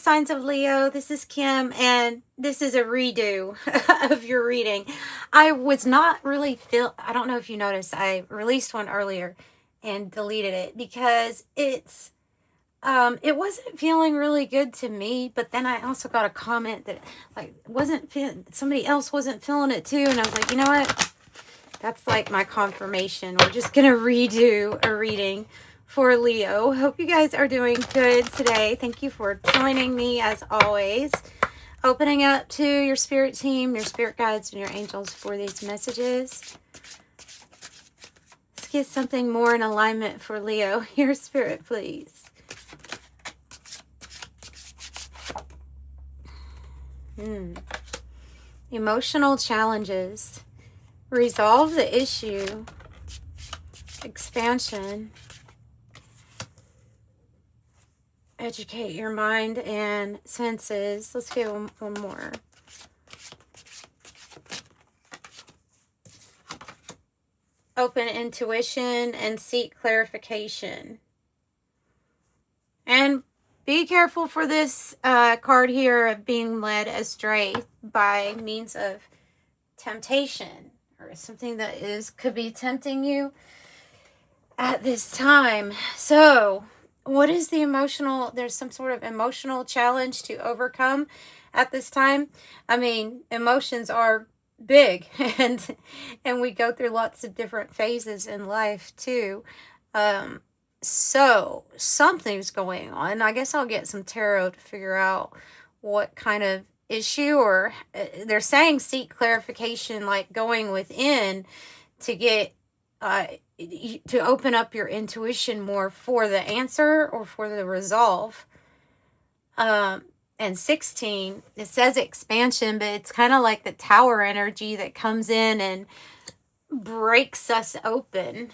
Signs of Leo, this is Kim, and this is a redo of your reading. I was not really I don't know if you noticed, I released one earlier and deleted it because it wasn't feeling really good to me, but then I also got a comment that like somebody else wasn't feeling it too, and I was like, you know what? That's like my confirmation. We're just gonna redo a reading for Leo. Hope you guys are doing good today. Thank you for joining me as always. Opening up to your spirit team, your spirit guides, and your angels for these messages. Let's get something more in alignment for Leo. Your spirit, please. Emotional challenges. Resolve the issue. Expansion. Educate your mind and senses. Let's get one more. Open intuition and seek clarification. And be careful for this card here of being led astray by means of temptation or something that could be tempting you at this time. So what is the emotional, there's some sort of emotional challenge to overcome at this time. I mean, emotions are big and we go through lots of different phases in life too. So something's going on. I guess I'll get some tarot to figure out what kind of issue, or they're saying seek clarification, like going within to get to open up your intuition more for the answer or for the resolve. And 16, it says expansion, but it's kind of like the tower energy that comes in and breaks us open.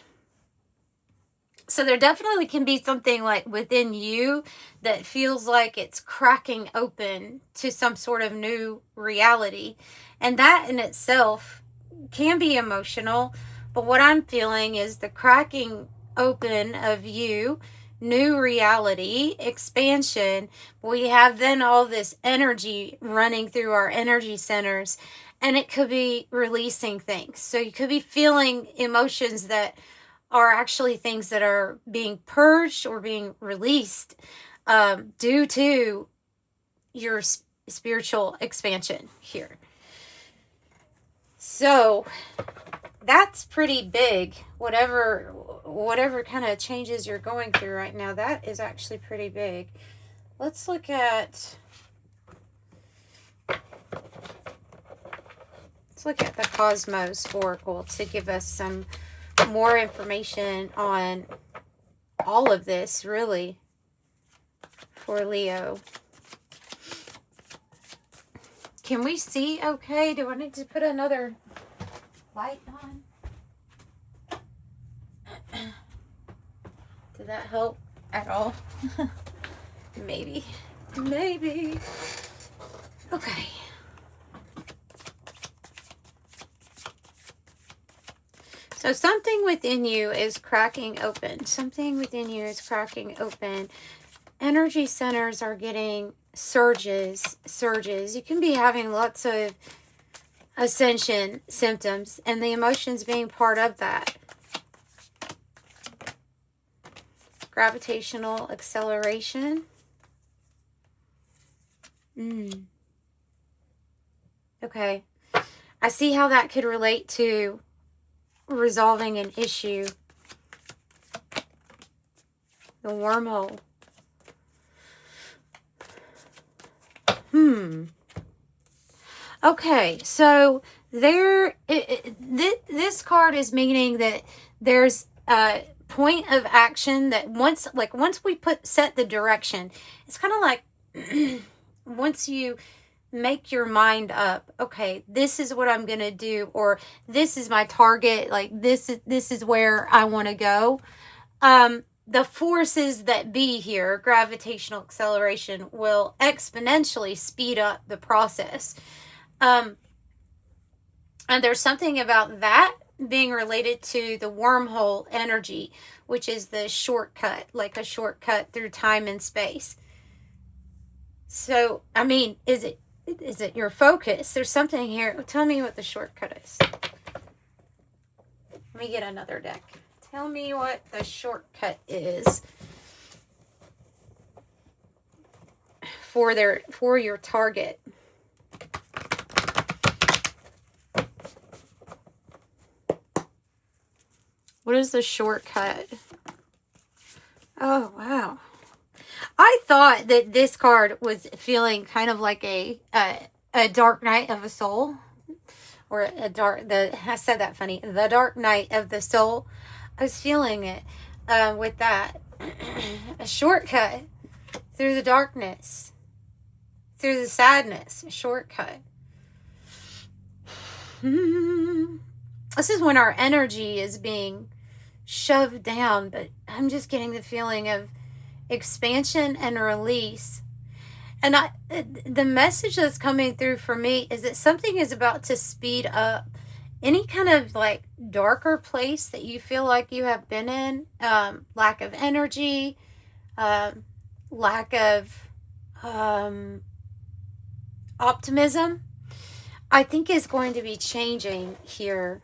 So there definitely can be something like within you that feels like it's cracking open to some sort of new reality. And that in itself can be emotional. But what I'm feeling is the cracking open of you, new reality, expansion. We have then all this energy running through our energy centers, and it could be releasing things. So you could be feeling emotions that are actually things that are being purged or being released due to your spiritual expansion here. So that's pretty big. Whatever kind of changes you're going through right now, that is actually pretty big. Let's look at the Cosmos Oracle to give us some more information on all of this, really, for Leo. Can we see okay? Do I need to put another light on? Did that help at all? Maybe. Okay. So something within you is cracking open. Energy centers are getting surges. You can be having lots of ascension symptoms, and the emotions being part of that. Gravitational acceleration. Okay. I see how that could relate to resolving an issue. The wormhole. Okay, so this card is meaning that there's a point of action that once we set the direction, it's kind of like once you make your mind up, okay, this is what I'm gonna do, or this is my target, like this is where I want to go. The forces that be here, gravitational acceleration, will exponentially speed up the process. And there's something about that being related to the wormhole energy, which is the shortcut, like a shortcut through time and space. So, I mean, is it your focus? There's something here. Tell me what the shortcut is. Let me get another deck. Tell me what the shortcut is for your target. What is the shortcut? Oh, wow. I thought that this card was feeling kind of like a dark night of a soul. Or I said that funny. The dark night of the soul. I was feeling it with that. A shortcut through the darkness. Through the sadness. A shortcut. This is when our energy is being shoved down. But I'm just getting the feeling of expansion and release. And the message that's coming through for me is that something is about to speed up. Any kind of like darker place that you feel like you have been in, lack of energy, lack of optimism, I think is going to be changing here.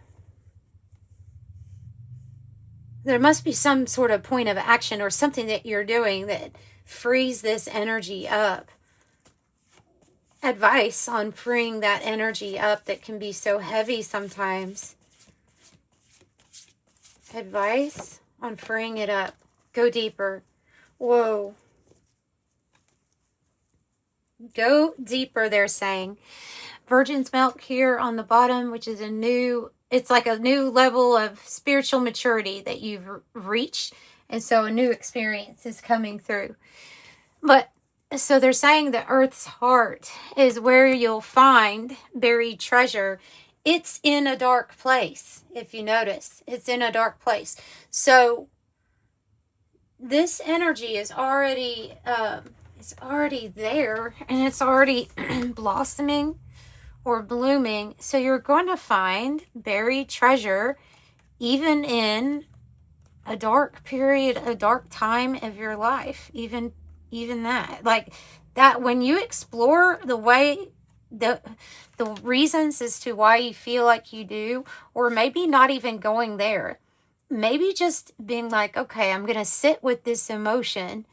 There must be some sort of point of action or something that you're doing that frees this energy up. Advice on freeing that energy up that can be so heavy sometimes. Advice on freeing it up. Go deeper. Whoa. Go deeper, they're saying. Virgin's milk here on the bottom, which is it's like a new level of spiritual maturity that you've reached. And so a new experience is coming through. But so they're saying the Earth's heart is where you'll find buried treasure. It's in a dark place, if you notice. It's in a dark place. So this energy is already there, and it's already blossoming or blooming. So you're going to find buried treasure even in a dark period, a dark time of your life, even that, like that, when you explore the way, the reasons as to why you feel like you do, or maybe not even going there, maybe just being like, okay, I'm going to sit with this emotion.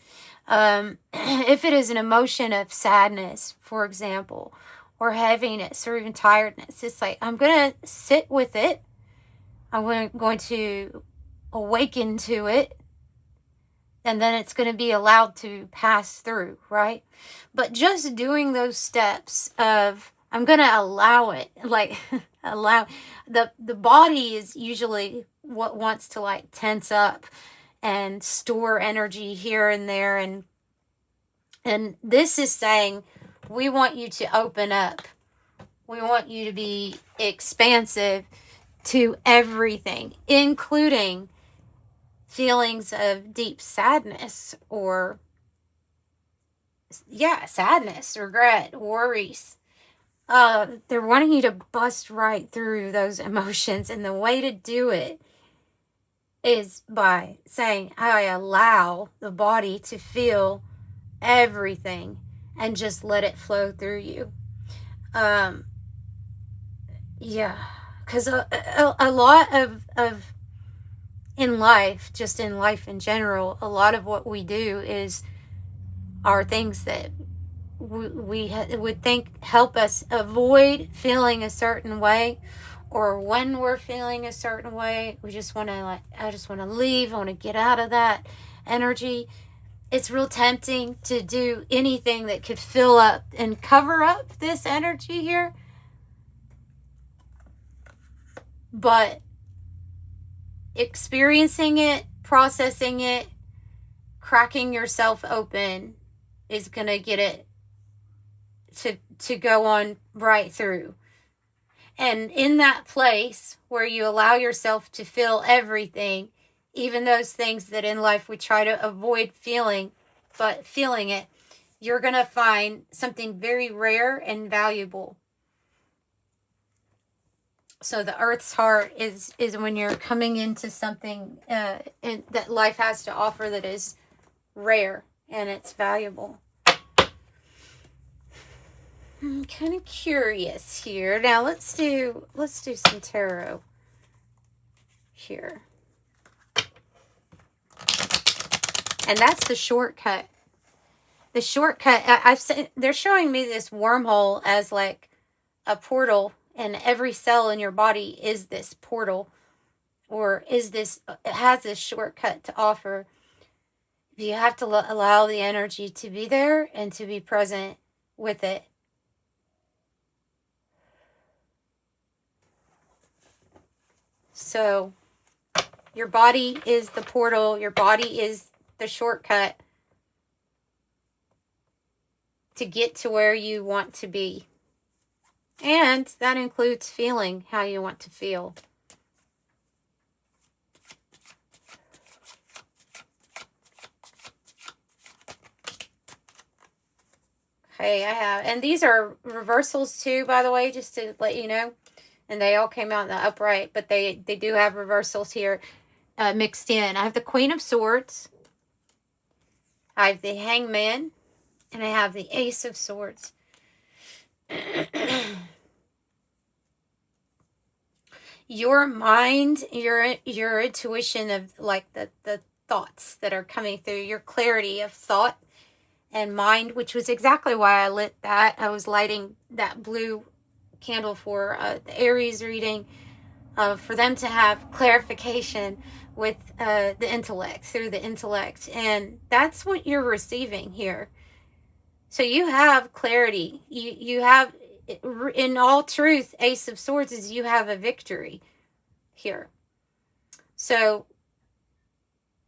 If it is an emotion of sadness, for example, or heaviness, or even tiredness, it's like, I'm going to sit with it. I'm going to awaken to it. And then it's going to be allowed to pass through, right? But just doing those steps of, I'm going to allow it, like allow, the body is usually what wants to like tense up and store energy here and there. And this is saying, we want you to open up. We want you to be expansive to everything, including feelings of deep sadness or, sadness, regret, worries. They're wanting you to bust right through those emotions. And the way to do it is by saying, I allow the body to feel everything and just let it flow through you. Because a lot of in life, just in life in general, a lot of what we do are things that we would think help us avoid feeling a certain way, or when we're feeling a certain way, we just want to I just want to leave. I want to get out of that energy. It's real tempting to do anything that could fill up and cover up this energy here. But experiencing it, processing it, cracking yourself open is going to get it to go on right through. And in that place where you allow yourself to feel everything, even those things that in life we try to avoid feeling, but feeling it, you're going to find something very rare and valuable. So the Earth's heart is when you're coming into something that life has to offer that is rare and it's valuable. I'm kind of curious here. Now let's do some tarot here. And that's the shortcut. The shortcut, I've said, they're showing me this wormhole as like a portal, and every cell in your body is this portal, or is this, it has this shortcut to offer. You have to allow the energy to be there and to be present with it. So your body is the portal, your body is the shortcut to get to where you want to be. And that includes feeling how you want to feel. Okay, I have, and these are reversals too, by the way, just to let you know. And they all came out in the upright, but they do have reversals here mixed in. I have the Queen of Swords. I have the Hangman. And I have the Ace of Swords. Your mind, your intuition of like the thoughts that are coming through, your clarity of thought and mind, which was exactly why I lit that. I was lighting that blue candle for the Aries reading, for them to have clarification with the intellect, through the intellect. And that's what you're receiving here. So you have clarity. You have, in all truth, Ace of Swords is you have a victory here. So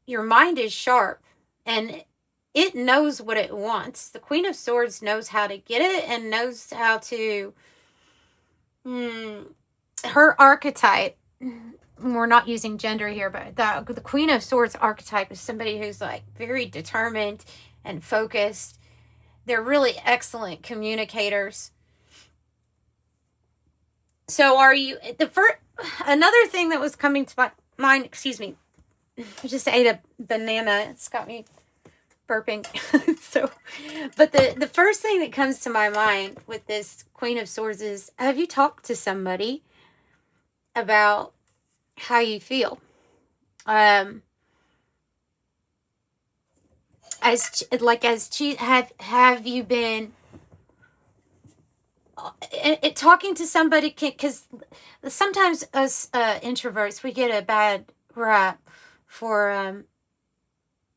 your mind is sharp and it knows what it wants. The Queen of Swords knows how to get it and knows how to... her archetype, we're not using gender here, but the Queen of Swords archetype is somebody who's like very determined and focused. They're really excellent communicators. So are you, another thing that was coming to my mind, excuse me, I just ate a banana. It's got me burping. But the first thing that comes to my mind with this Queen of Swords is, have you talked to somebody about how you feel? Have you been talking to somebody? Because sometimes us introverts, we get a bad rap for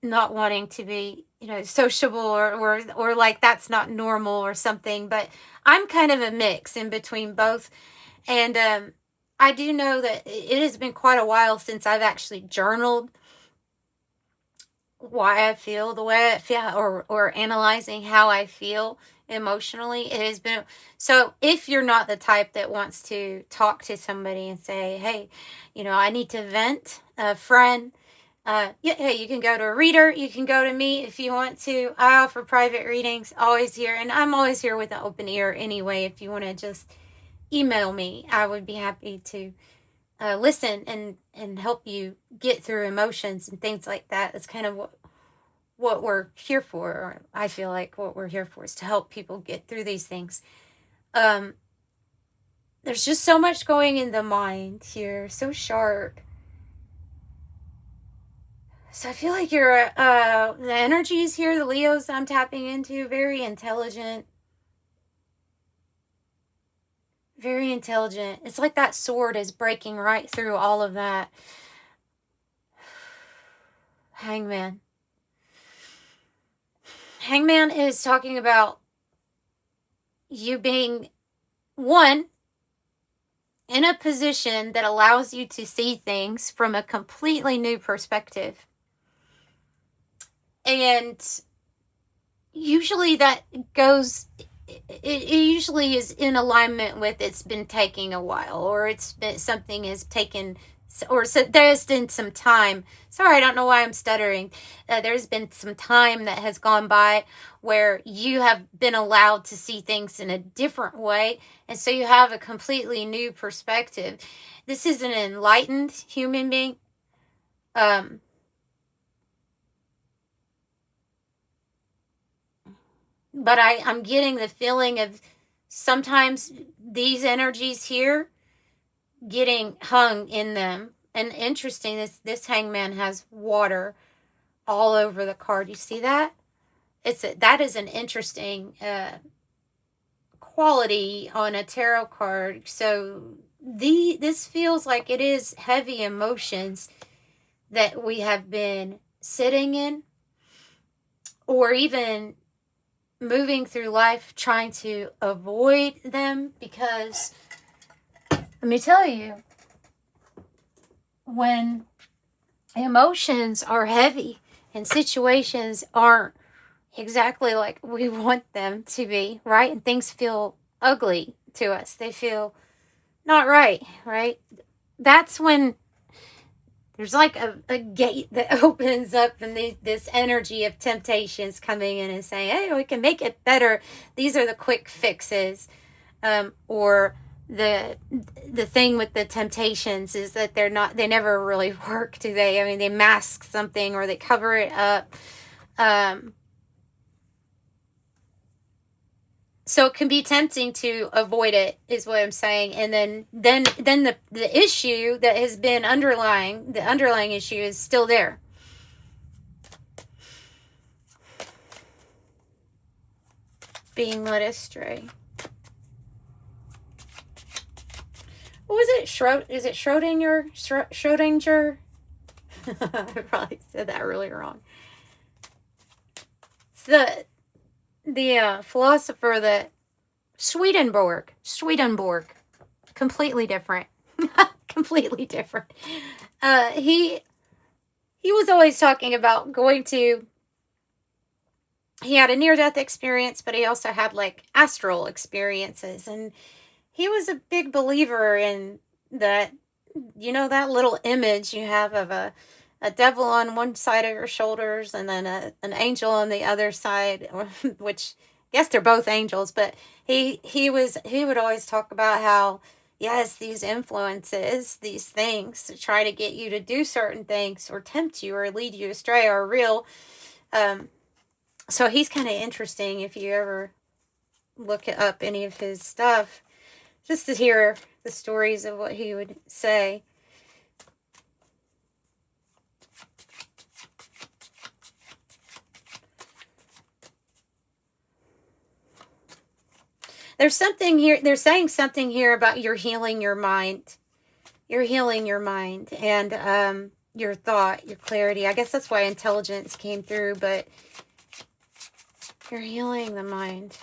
not wanting to be, sociable or like that's not normal or something. But I'm kind of a mix in between both. And I do know that it has been quite a while since I've actually journaled why I feel the way I feel, or analyzing how I feel emotionally. It has been, so if you're not the type that wants to talk to somebody and say, hey, I need to vent, a friend, hey, you can go to a reader, you can go to me if you want to. I offer private readings, always here, and I'm always here with an open ear anyway. If you want to just email me, I would be happy to listen and help you get through emotions and things like that. It's kind of what we're here for, or I feel like what we're here for is to help people get through these things. There's just so much going in the mind here, so sharp. So I feel like you're the energies here, the Leos I'm tapping into, very intelligent. Very intelligent. It's like that sword is breaking right through all of that. Hangman. Hangman is talking about you being, one, in a position that allows you to see things from a completely new perspective. And usually that goes... It usually is in alignment with it's been taking a while, or it's been something has taken, or so there's been some time. Sorry, I don't know why I'm stuttering. There's been some time that has gone by where you have been allowed to see things in a different way, and so you have a completely new perspective. This is an enlightened human being. But I'm getting the feeling of sometimes these energies here getting hung in them. And interesting, this hangman has water all over the card. You see that? That is an interesting quality on a tarot card. So this feels like it is heavy emotions that we have been sitting in, or even moving through life trying to avoid them, because let me tell you, when emotions are heavy and situations aren't exactly like we want them to be, right? And things feel ugly to us. They feel not right, right? That's when there's like a gate that opens up, and this energy of temptations coming in and saying, hey, we can make it better. These are the quick fixes. Or the thing with the temptations is that they never really work, do they? I mean, they mask something or they cover it up. So it can be tempting to avoid it, is what I'm saying. And then the issue that has been the underlying issue is still there. Being led astray. What was it? Is it Schrodinger? Schrodinger? I probably said that really wrong. It's the philosopher that Swedenborg, completely different. Completely different. He was always talking about he had a near-death experience, but he also had like astral experiences, and he was a big believer in that, that little image you have of a devil on one side of your shoulders and then an angel on the other side, which I guess they're both angels, but he would always talk about how, yes, these influences, these things to try to get you to do certain things or tempt you or lead you astray are real. So he's kind of interesting if you ever look up any of his stuff, just to hear the stories of what he would say. There's something here. They're saying something here about you're healing your mind. You're healing your mind and your thought, your clarity. I guess that's why intelligence came through, but you're healing the mind.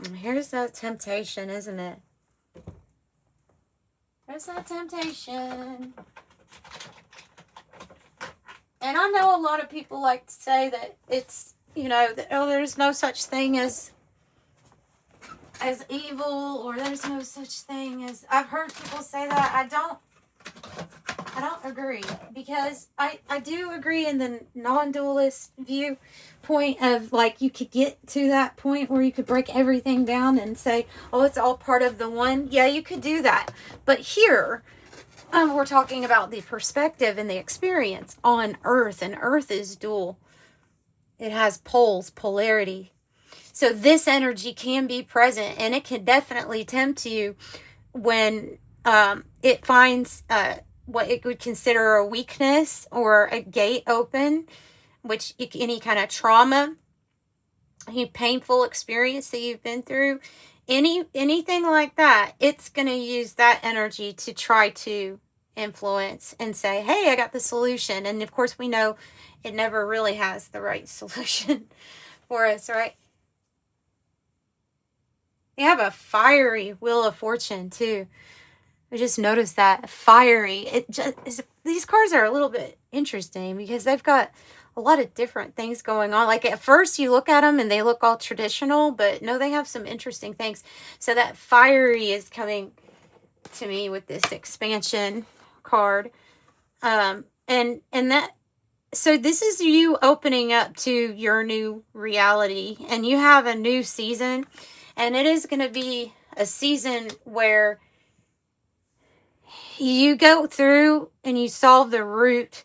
And here's that temptation, isn't it? There's that temptation. And I know a lot of people like to say that it's, that, there's no such thing as evil, or there's no such thing as, I've heard people say that. I don't agree, because I do agree in the non-dualist viewpoint of, like, you could get to that point where you could break everything down and say, oh, it's all part of the one. Yeah, you could do that. But here, we're talking about the perspective and the experience on Earth, and Earth is dual. It has poles, polarity. So this energy can be present, and it can definitely tempt you when it finds what it would consider a weakness or a gate open, which any kind of trauma, any painful experience that you've been through, anything like that, it's going to use that energy to try to influence and say, hey, I got the solution. And of course, we know it never really has the right solution for us, right? They have a fiery Wheel of Fortune too. I just noticed that fiery. These cards are a little bit interesting because they've got a lot of different things going on. Like at first you look at them and they look all traditional, but no, they have some interesting things. So that fiery is coming to me with this expansion card. So this is you opening up to your new reality, and you have a new season, and it is going to be a season where you go through and you solve the root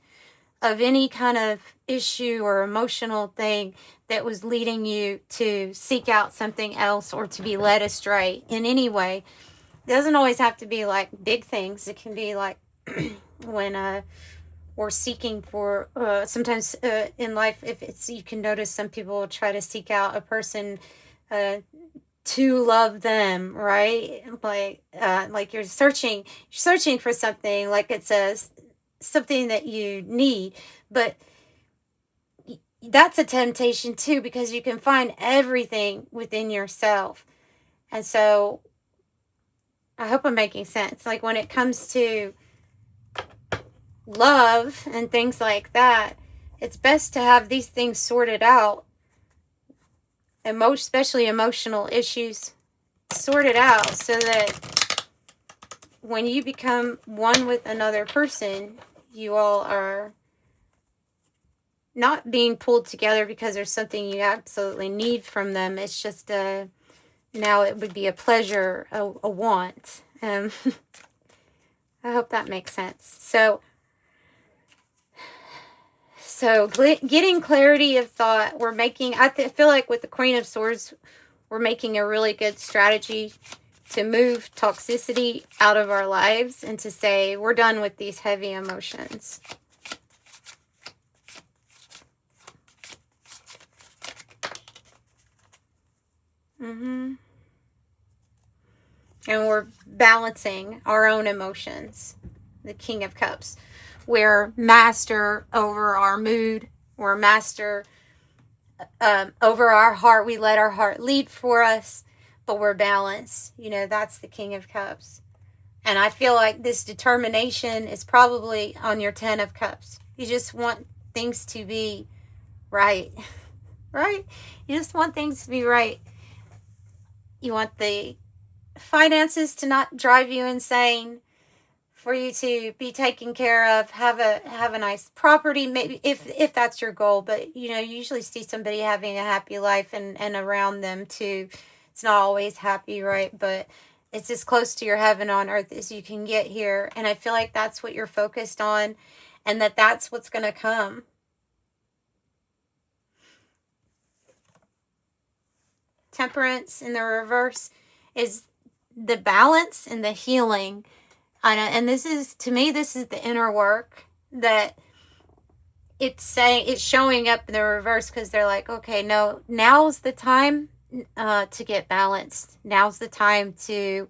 of any kind of issue or emotional thing that was leading you to seek out something else or to be led astray in any way. It doesn't always have to be like big things. It can be like when we're seeking for sometimes in life, if it's, you can notice some people try to seek out a person to love them, right? Like you're searching for something, like it says something that you need, but that's a temptation too, because you can find everything within yourself. And so I hope I'm making sense. Like when it comes to love and things like that, it's best to have these things sorted out, especially emotional issues sorted out, so that when you become one with another person, you all are not being pulled together because there's something you absolutely need from them. It's just now it would be a pleasure, a want. I hope that makes sense. So getting clarity of thought, we're making, I feel like with the Queen of Swords, we're making a really good strategy to move toxicity out of our lives and to say, we're done with these heavy emotions. And we're balancing our own emotions. The King of Cups. We're master over our mood. We're master over our heart. We let our heart lead for us, but we're balanced. You know, that's the King of Cups. And I feel like this determination is probably on your 10 of Cups. You just want things to be right. Right? You just want things to be right. You want the finances to not drive you insane, for you to be taken care of, have a nice property, maybe if that's your goal. But you know, you usually see somebody having a happy life and around them too. It's not always happy, right? But it's as close to your heaven on earth as you can get here. And I feel like that's what you're focused on, and that's what's going to come. Temperance in the reverse is the balance and the healing. And this is, to me, this is the inner work that it's saying, it's showing up in the reverse, because they're like, okay, no, now's the time to get balanced. Now's the time to,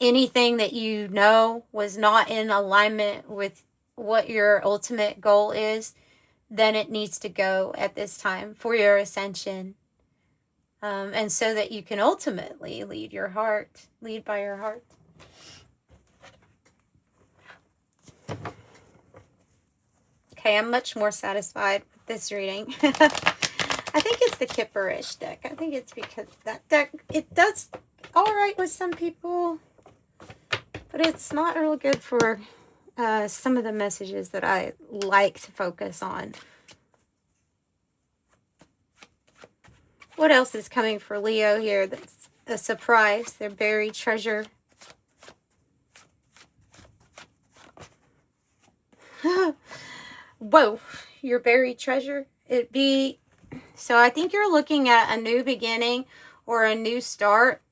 anything that you know was not in alignment with what your ultimate goal is, then it needs to go at this time for your ascension. And so that you can ultimately lead by your heart. Okay, I'm much more satisfied with this reading. I think it's the Kipper-ish deck. I think it's because that deck, it does all right with some people, but it's not real good for some of the messages that I like to focus on. What else is coming for Leo here that's a surprise? Their buried treasure. Whoa, your buried treasure. So I think you're looking at a new beginning or a new start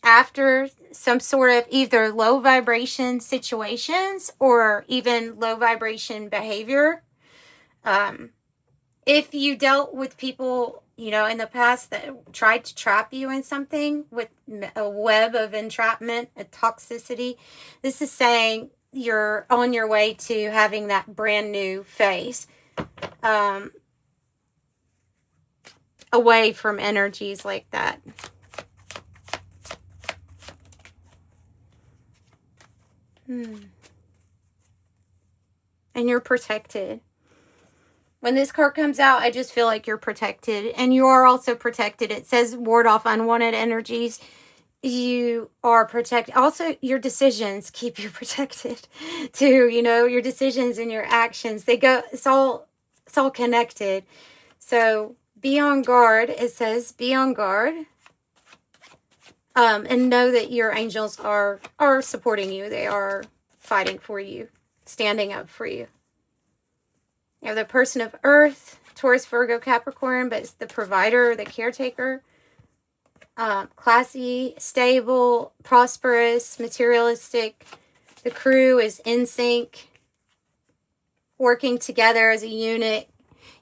after some sort of either low vibration situations or even low vibration behavior. If you dealt with people, you know, in the past that tried to trap you in something with a web of entrapment, a toxicity, this is saying you're on your way to having that brand new phase. Away from energies like that. And you're protected. When this card comes out, I just feel like you're protected. And you are also protected. It says ward off unwanted energies. You are protected. Also, your decisions keep you protected too. You know, your decisions and your actions, they go, it's all connected. So be on guard. It says be on guard. And know that your angels are supporting you. They are fighting for you, standing up for you. You have the person of Earth, Taurus, Virgo, Capricorn, but it's the provider, the caretaker. Classy, stable, prosperous, materialistic. The crew is in sync, working together as a unit.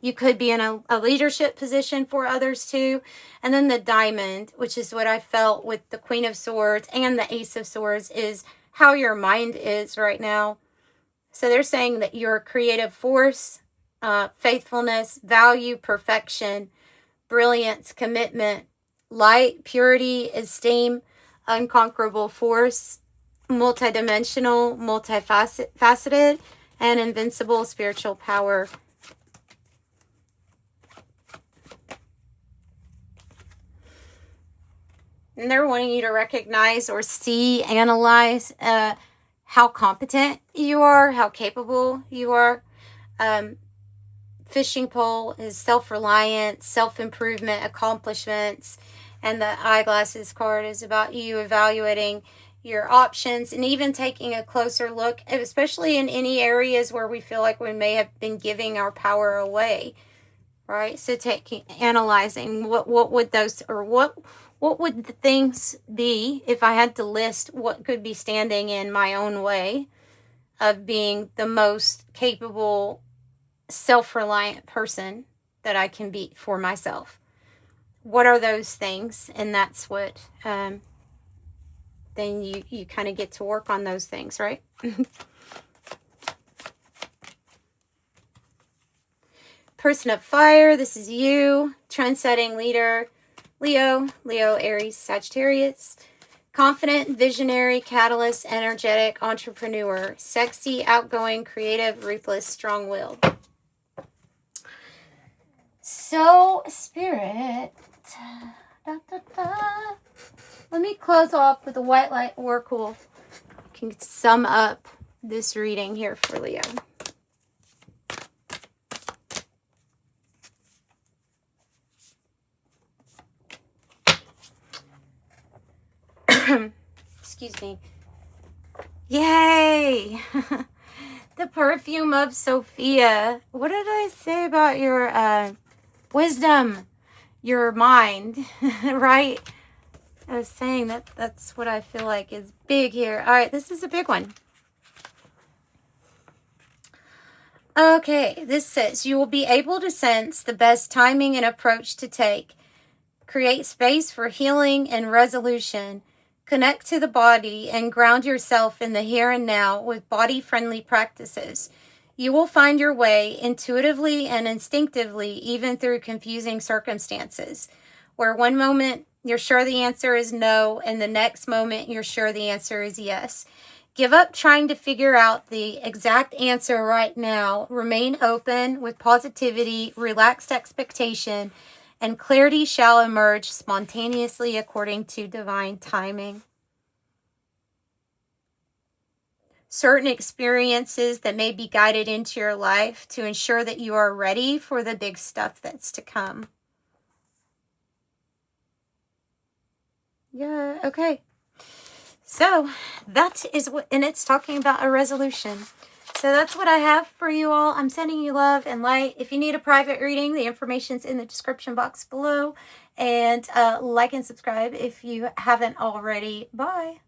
You could be in a leadership position for others too. And then the diamond, which is what I felt with the Queen of Swords and the Ace of Swords, is how your mind is right now. So they're saying that your creative force, faithfulness, value, perfection, brilliance, commitment, light, purity, esteem, unconquerable force, multidimensional, multifaceted, and invincible spiritual power. And they're wanting you to recognize or see, analyze how competent you are, how capable you are. Fishing pole is self-reliance, self-improvement, accomplishments. And the eyeglasses card is about you evaluating your options and even taking a closer look, especially in any areas where we feel like we may have been giving our power away, right? So analyzing what would those, or what would the things be if I had to list what could be standing in my own way of being the most capable, self-reliant person that I can be for myself. What are those things? And that's what, then you kind of get to work on those things, right? Person of fire, this is you. Trend-setting leader, Leo, Aries, Sagittarius. Confident, visionary, catalyst, energetic, entrepreneur. Sexy, outgoing, creative, ruthless, strong-willed. So, Spirit, let me close off with the White Light Oracle. I can sum up this reading here for Leo. Excuse me. Yay! The perfume of Sophia. What did I say about your wisdom? Your mind, right? I was saying that's what I feel like is big here. All right, this is a big one. Okay, this says, you will be able to sense the best timing and approach to take. Create space for healing and resolution. Connect to the body and ground yourself in the here and now with body-friendly practices. You will find your way intuitively and instinctively, even through confusing circumstances, where one moment you're sure the answer is no, and the next moment you're sure the answer is yes. Give up trying to figure out the exact answer right now. Remain open with positivity, relaxed expectation, and clarity shall emerge spontaneously according to divine timing. Certain experiences that may be guided into your life to ensure that you are ready for the big stuff that's to come. Yeah, okay. So that is what, and it's talking about a resolution. So that's what I have for you all. I'm sending you love and light. If you need a private reading, the information's in the description box below. And like and subscribe if you haven't already. Bye.